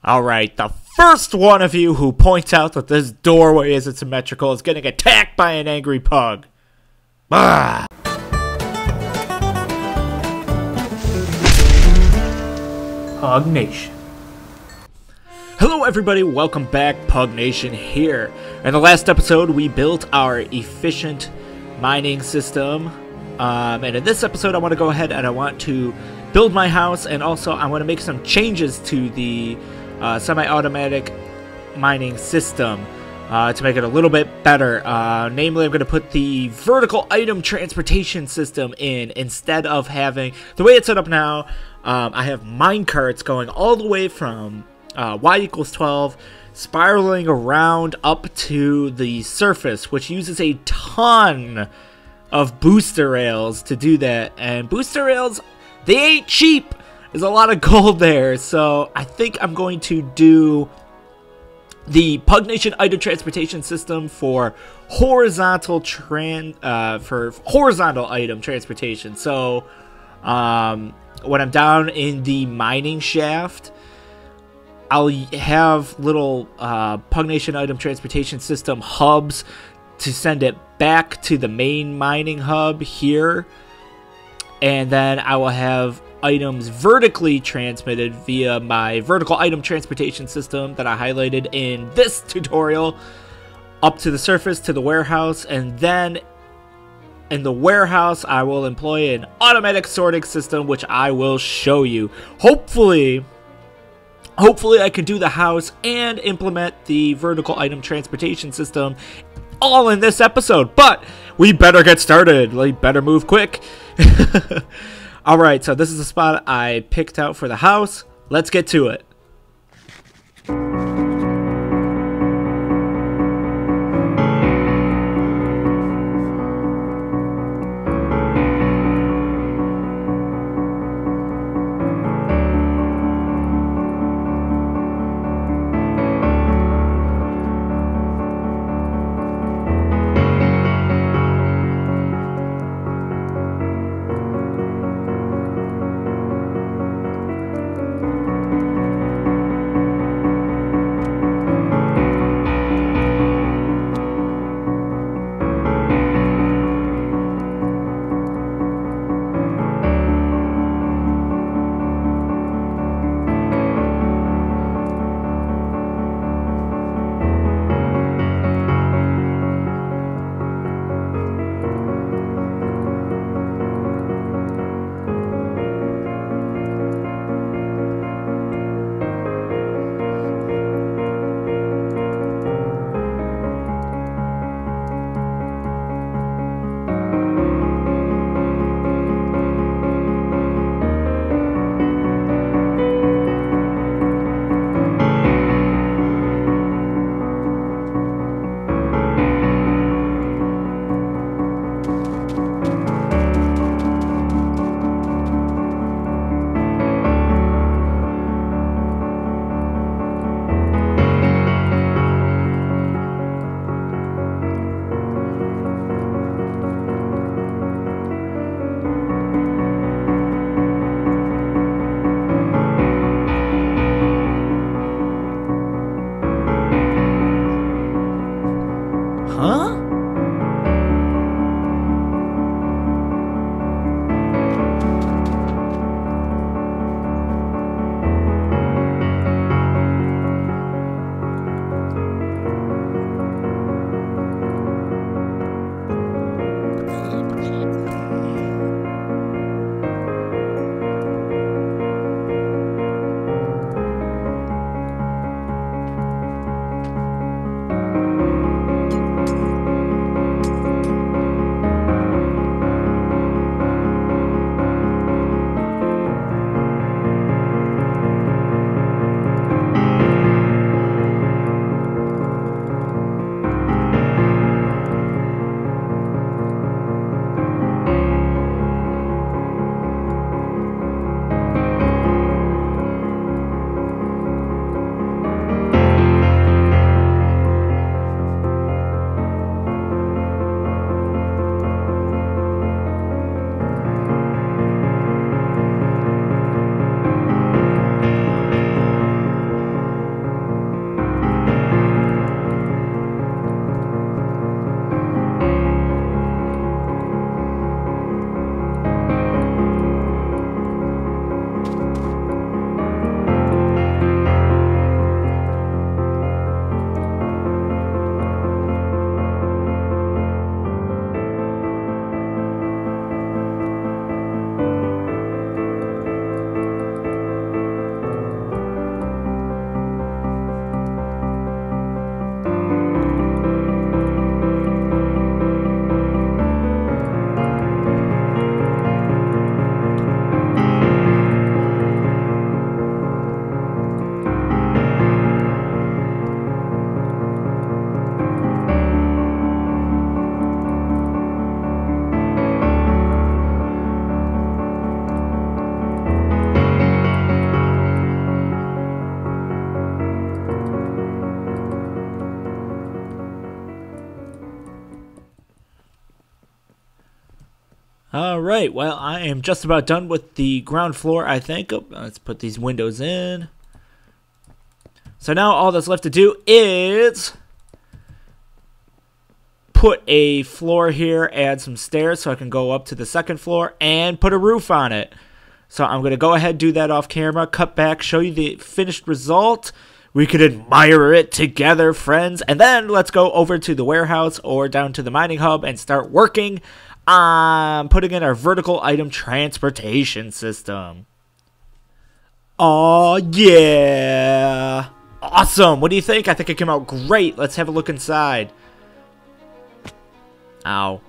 Alright, the first one of you who points out that this doorway isn't symmetrical is getting attacked by an angry pug. Bah! Pug Nation. Hello everybody, welcome back, Pug Nation here. In the last episode, we built our efficient mining system. And in this episode, I want to go ahead and I want to build my house, and also I want to make some changes to the semi-automatic mining system to make it a little bit better. Namely, I'm going to put the vertical item transportation system in instead of having the way it's set up now. I have mine carts going all the way from y equals 12 spiraling around up to the surface, which uses a ton of booster rails to do that, and booster rails, they ain't cheap. There's a lot of gold there, so I think I'm going to do the Pug Nation item transportation system for horizontal item transportation. So when I'm down in the mining shaft, I'll have little Pug Nation item transportation system hubs to send it back to the main mining hub here, and then I will have items vertically transmitted via my vertical item transportation system that I highlighted in this tutorial up to the surface to the warehouse, and then in the warehouse I will employ an automatic sorting system, which I will show you. Hopefully I can do the house and implement the vertical item transportation system all in this episode, but we better get started. We better move quick. Alright, so this is the spot I picked out for the house. Let's get to it. Alright, well, I am just about done with the ground floor, I think. Oh, let's put these windows in. So now all that's left to do is put a floor here, add some stairs so I can go up to the second floor, and put a roof on it. So I'm going to go ahead and do that off camera, cut back, show you the finished result. We could admire it together, friends. And then let's go over to the warehouse or down to the mining hub and start working on putting in our vertical item transportation system. Oh, yeah. Awesome. What do you think? I think it came out great. Let's have a look inside. Ow.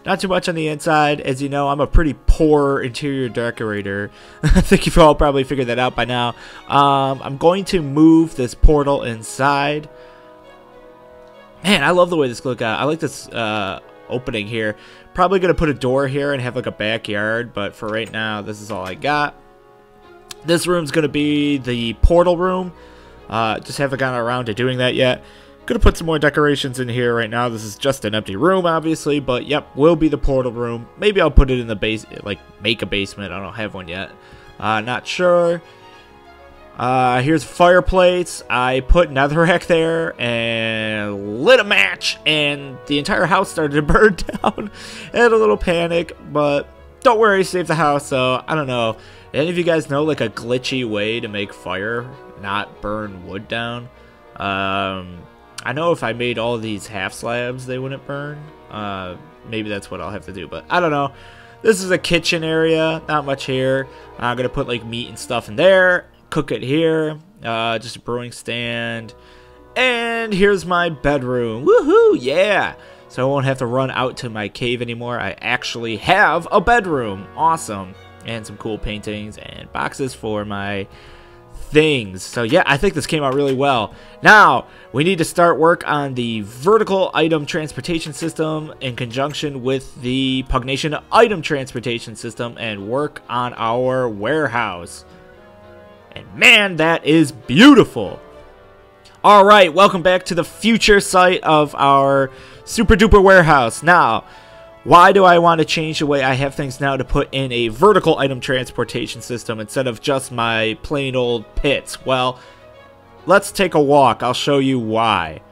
Not too much on the inside. As you know, I'm a pretty poor interior decorator. I think you've all probably figured that out by now. I'm going to move this portal inside. Man, I love the way this looks out. I like this opening here. Probably going to put a door here and have like a backyard. But for right now, this is all I got. This room's going to be the portal room. Just haven't gotten around to doing that yet. Gonna put some more decorations in here right now. This is just an empty room, obviously, but yep, will be the portal room. Maybe I'll put it in the base, like make a basement. I don't have one yet. Not sure. Here's a fireplace. I put netherrack there and lit a match, and the entire house started to burn down. I had a little panic, but don't worry, save the house. So I don't know. Any of you guys know like a glitchy way to make fire not burn wood down? I know if I made all these half slabs, they wouldn't burn. Maybe that's what I'll have to do, but I don't know. This is a kitchen area, not much here. I'm gonna put like meat and stuff in there, cook it here. Just a brewing stand, and here's my bedroom. Woohoo! Yeah. So I won't have to run out to my cave anymore. I actually have a bedroom. Awesome, and some cool paintings and boxes for my things. So yeah, I think this came out really well. Now we need to start work on the vertical item transportation system in conjunction with the Pugnation item transportation system and work on our warehouse. And man, that is beautiful. Alright, welcome back to the future site of our super duper warehouse. Now, why do I want to change the way I have things now to put in a vertical item transportation system instead of just my plain old pits? Well, let's take a walk. I'll show you why.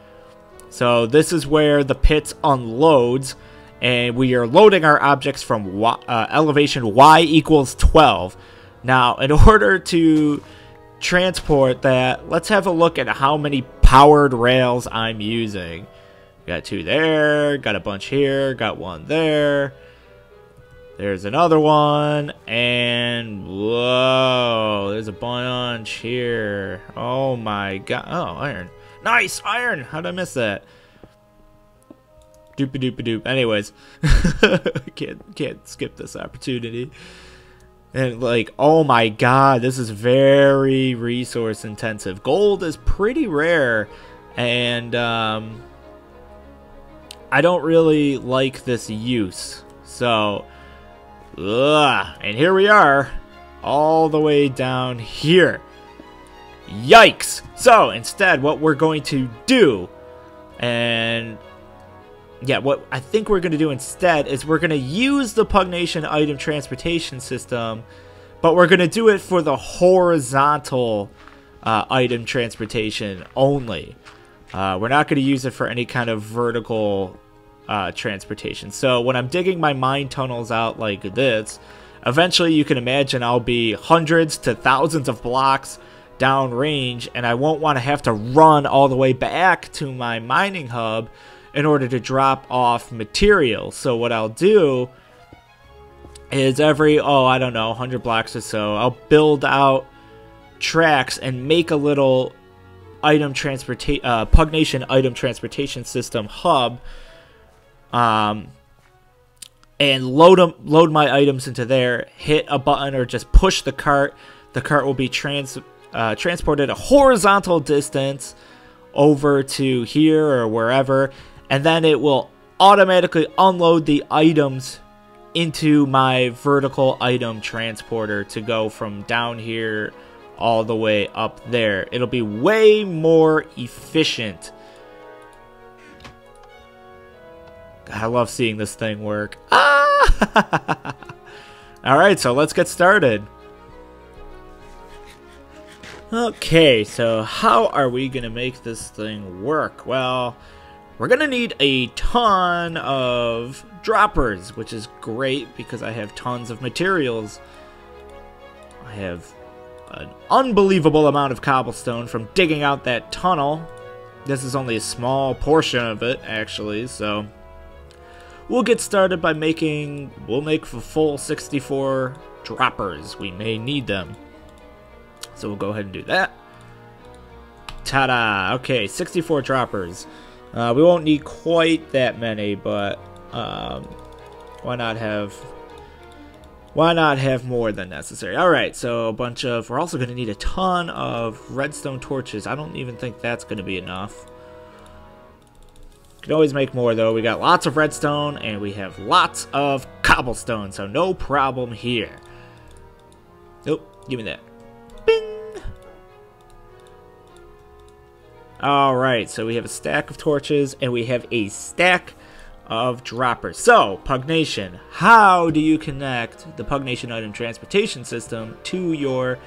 So this is where the pits unloads, and we are loading our objects from elevation Y equals 12. Now, in order to transport that, let's have a look at how many powered rails I'm using. Got 2 there, got a bunch here, got 1 there. There's another one, and whoa, there's a bunch here. Oh my god. Oh, iron. Nice, iron! How'd I miss that? Doopy doopy doop. Anyways, can't skip this opportunity. And like, oh my god, this is very resource intensive. Gold is pretty rare, and I don't really like this use. So, and here we are, all the way down here. Yikes! So, instead, what we're going to do, and yeah, what I think we're going to do instead is we're going to use the Pugnation item transportation system, but we're going to do it for the horizontal item transportation only. We're not going to use it for any kind of vertical transportation. So when I'm digging my mine tunnels out like this, eventually you can imagine I'll be hundreds to thousands of blocks downrange, and I won't want to have to run all the way back to my mining hub in order to drop off material. So what I'll do is every, I don't know, 100 blocks or so, I'll build out tracks and make a little Pugnation item transportation system hub, and load my items into there, hit a button or just push the cart. The cart will be transported a horizontal distance over to here or wherever, and then it will automatically unload the items into my vertical item transporter to go from down here all the way up there. It'll be way more efficient. I love seeing this thing work. Ah! Alright, so let's get started. Okay, so how are we going to make this thing work? Well, we're going to need a ton of droppers, which is great because I have tons of materials. I have an unbelievable amount of cobblestone from digging out that tunnel. This is only a small portion of it, actually, so we'll get started by we'll make the full 64 droppers. We may need them. So we'll go ahead and do that. Ta-da! Okay, 64 droppers. We won't need quite that many, but why not have more than necessary? Alright, so we're also going to need a ton of redstone torches. I don't even think that's going to be enough. Can always make more, though. We got lots of redstone, and we have lots of cobblestone, so no problem here. Nope, give me that. Bing! Alright, so we have a stack of torches, and we have a stack of droppers. So, Pugnation, how do you connect the Pugnation item transportation system to your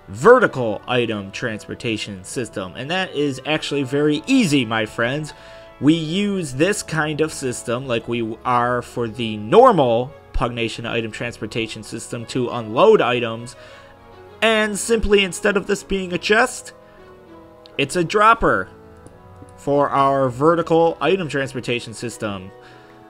vertical item transportation system? And that is actually very easy, my friends. We use this kind of system like we are for the normal Pugnation item transportation system to unload items, and simply instead of this being a chest, it's a dropper for our vertical item transportation system.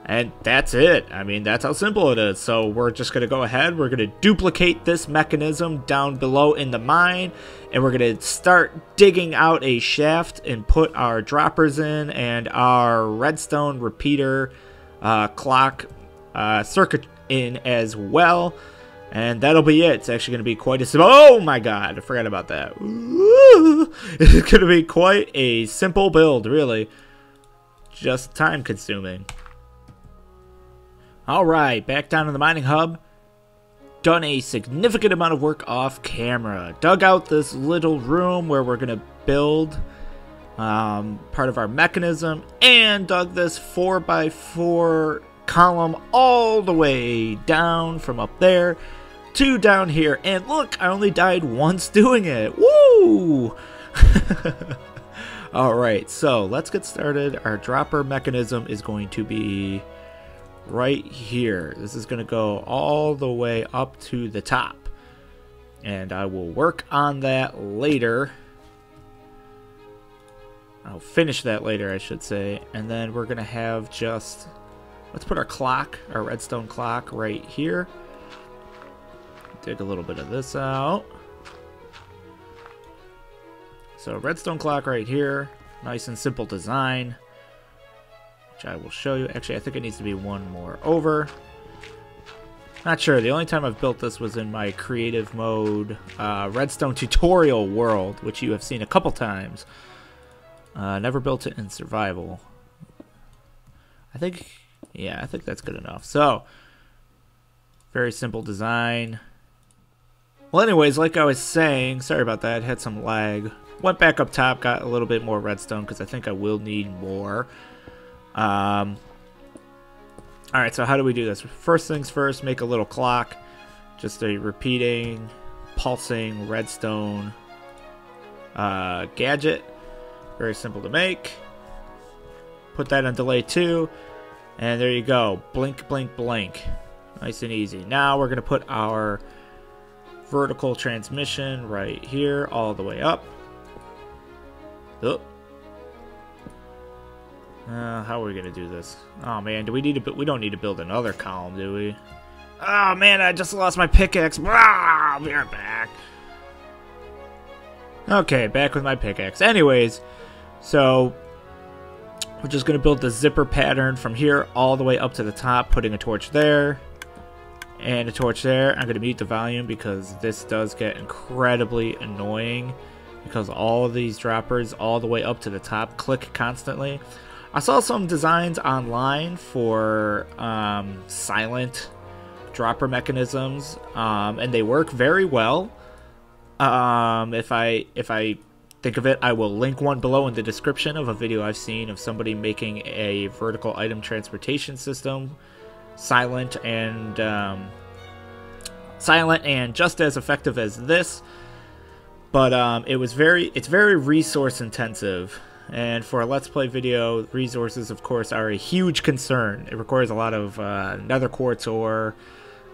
And that's it. I mean, that's how simple it is. So we're just going to go ahead. We're going to duplicate this mechanism down below in the mine. And we're going to start digging out a shaft and put our droppers in and our redstone repeater clock circuit in as well. And that'll be it. It's actually going to be quite a simple... Oh my god, I forgot about that. Ooh, it's going to be quite a simple build, really. Just time consuming. Alright, back down in the mining hub. Done a significant amount of work off camera. Dug out this little room where we're going to build part of our mechanism. And dug this 4x4 column all the way down from up there to down here. And look, I only died once doing it. Woo! Alright, so let's get started. Our dropper mechanism is going to be right here. This is going to go all the way up to the top. And I will work on that later. I'll finish that later, I should say. And then we're going to have just... Let's put our clock, our redstone clock, right here. Dig a little bit of this out. So redstone clock right here. Nice and simple design, which I will show you. Actually, I think it needs to be one more over. Not sure. The only time I've built this was in my creative mode redstone tutorial world, which you have seen a couple times. Never built it in survival. Yeah, I think that's good enough. So, very simple design. Well, anyways, like I was saying, sorry about that, had some lag. Went back up top, got a little bit more redstone because I think I will need more. Alright, so how do we do this? First things first, make a little clock. Just a repeating, pulsing redstone gadget. Very simple to make. Put that on delay 2. And there you go. Blink, blink, blink. Nice and easy. Now we're going to put our vertical transmission right here all the way up. Oh. How are we going to do this? Oh man, we don't need to build another column, do we? Oh man, I just lost my pickaxe. I'll be right back. Okay, back with my pickaxe. Anyways, so we're just going to build the zipper pattern from here all the way up to the top, putting a torch there and a torch there. I'm going to mute the volume because this does get incredibly annoying because all of these droppers all the way up to the top click constantly. I saw some designs online for silent dropper mechanisms, and they work very well. If I think of it, I will link one below in the description of a video I've seen of somebody making a vertical item transportation system silent and just as effective as this. But it's very resource intensive, and for a Let's Play video, resources of course are a huge concern. It requires a lot of nether quartz ore,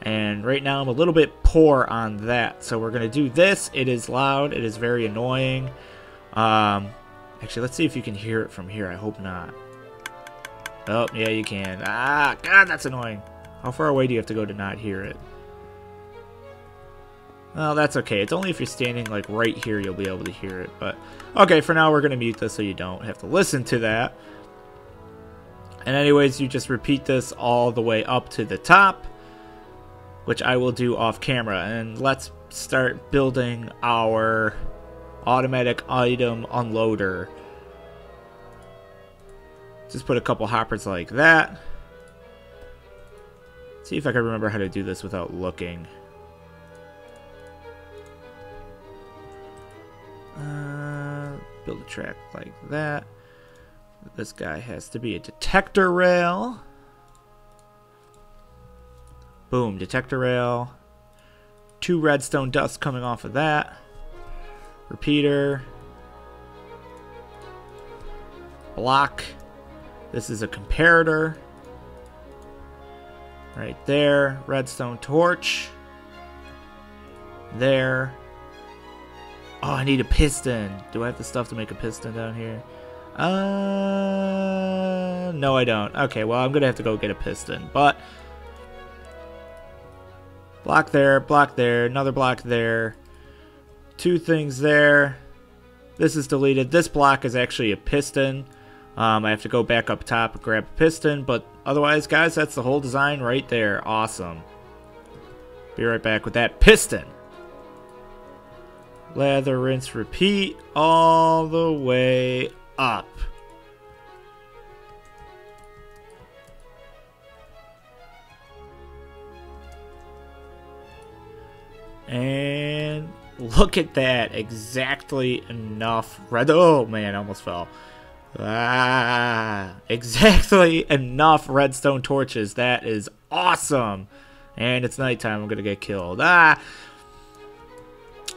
and right now I'm a little bit poor on that. So we're gonna do this. It is loud. It is very annoying. Actually, let's see if you can hear it from here. I hope not. Oh, yeah, you can. Ah, God, that's annoying. How far away do you have to go to not hear it? Well, that's okay. It's only if you're standing, like, right here you'll be able to hear it. But, okay, for now we're going to mute this so you don't have to listen to that. And anyways, you just repeat this all the way up to the top, which I will do off camera. And let's start building our automatic item unloader. Just put a couple hoppers like that. See if I can remember how to do this without looking. Build a track like that. This guy has to be a detector rail. Boom, detector rail. 2 redstone dust coming off of that. Repeater. Block. This is a comparator. Right there. Redstone torch. There. Oh, I need a piston. Do I have the stuff to make a piston down here? No, I don't. Okay, well, I'm going to have to go get a piston. But block there, another block there. 2 things there. This is deleted. This block is actually a piston. I have to go back up top and grab a piston. But otherwise, guys, that's the whole design right there. Awesome. Be right back with that piston. Lather, rinse, repeat all the way up. And look at that. Exactly enough red. Oh man, I almost fell. Exactly enough redstone torches. That is awesome. And it's nighttime. I'm going to get killed.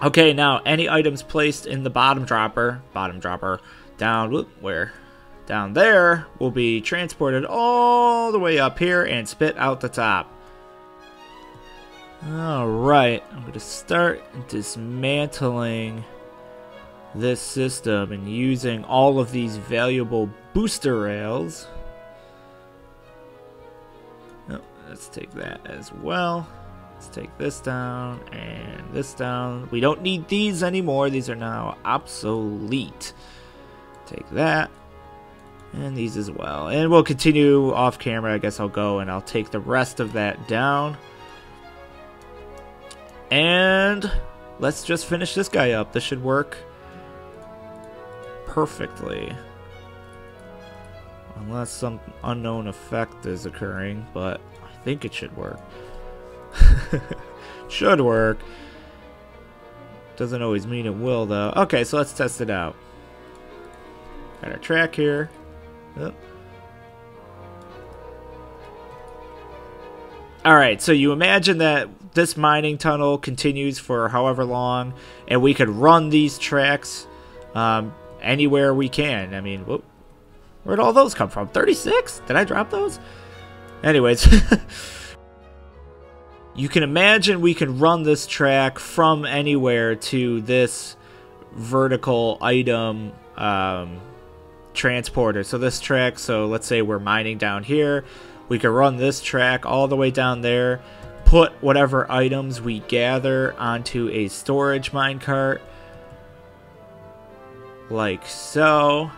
Okay, now any items placed in the bottom dropper down, where? Down there will be transported all the way up here and spit out the top. Alright, I'm going to start dismantling this system and using all of these valuable booster rails. Oh, let's take that as well. Let's take this down and this down. We don't need these anymore. These are now obsolete. Take that and these as well. And we'll continue off camera. I guess I'll go and I'll take the rest of that down. And let's just finish this guy up. This should work perfectly. Unless some unknown effect is occurring, but I think it should work. Should work. Doesn't always mean it will, though. Okay, so let's test it out. Got our track here. Oh. Alright, so you imagine that this mining tunnel continues for however long, and we could run these tracks anywhere we can. I mean, whoop, where'd all those come from? 36? Did I drop those? Anyways. You can imagine we can run this track from anywhere to this vertical item transporter. So this track, so let's say we're mining down here. We can run this track all the way down there, put whatever items we gather onto a storage minecart, like so.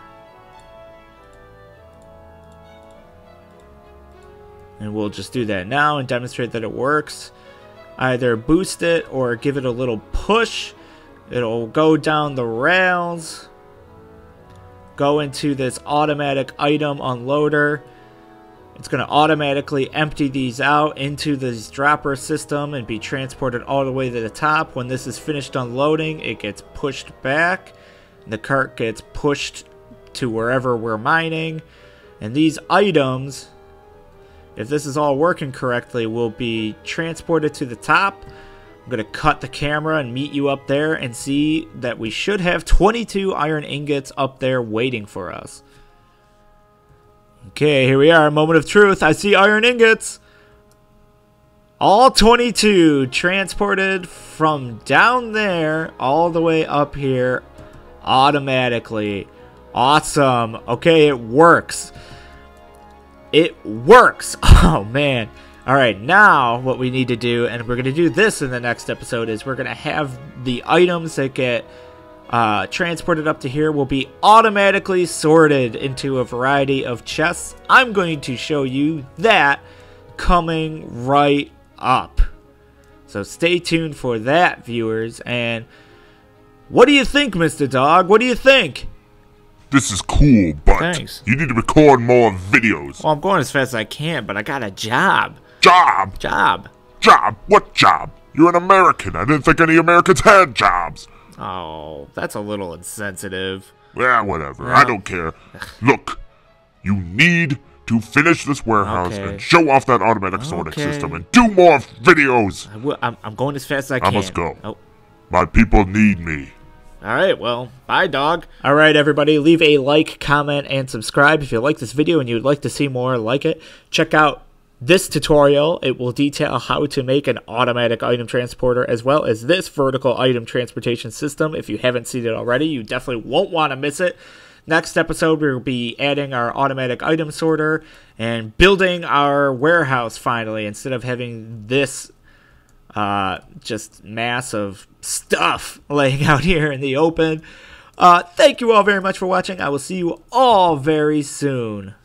And we'll just do that now and demonstrate that it works. Either boost it or give it a little push. It'll go down the rails, go into this automatic item unloader. It's going to automatically empty these out into this dropper system and be transported all the way to the top. When this is finished unloading, it gets pushed back. The cart gets pushed to wherever we're mining. And these items, if this is all working correctly, will be transported to the top. I'm going to cut the camera and meet you up there and see that we should have 22 iron ingots up there waiting for us. Okay, here we are. Moment of truth. I see iron ingots. All 22 transported from down there all the way up here automatically. Awesome. Okay, it works. It works. Oh, man. All right, now what we need to do, and we're going to do this in the next episode, is we're going to have the items that get transported up to here will be automatically sorted into a variety of chests. I'm going to show you that coming right up. So stay tuned for that, viewers. And what do you think, Mr. Dog? What do you think? This is cool, but thanks. You need to record more videos. Well, I'm going as fast as I can, but I got a job. Job? Job. Job? What job? You're an American. I didn't think any Americans had jobs. Oh, that's a little insensitive. Yeah, whatever. Well, I don't care. Look, you need to finish this warehouse and show off that automatic sorting system and do more videos. I'm going as fast as I can. I must go. Oh. My people need me. Alright, well, bye, dog. Alright, everybody, leave a like, comment, and subscribe if you like this video and you'd like to see more like it. Check out this tutorial. It will detail how to make an automatic item transporter as well as this vertical item transportation system. If you haven't seen it already, you definitely won't want to miss it. Next episode, we'll be adding our automatic item sorter and building our warehouse finally, instead of having this just mass of stuff laying out here in the open. Thank you all very much for watching. I will see you all very soon.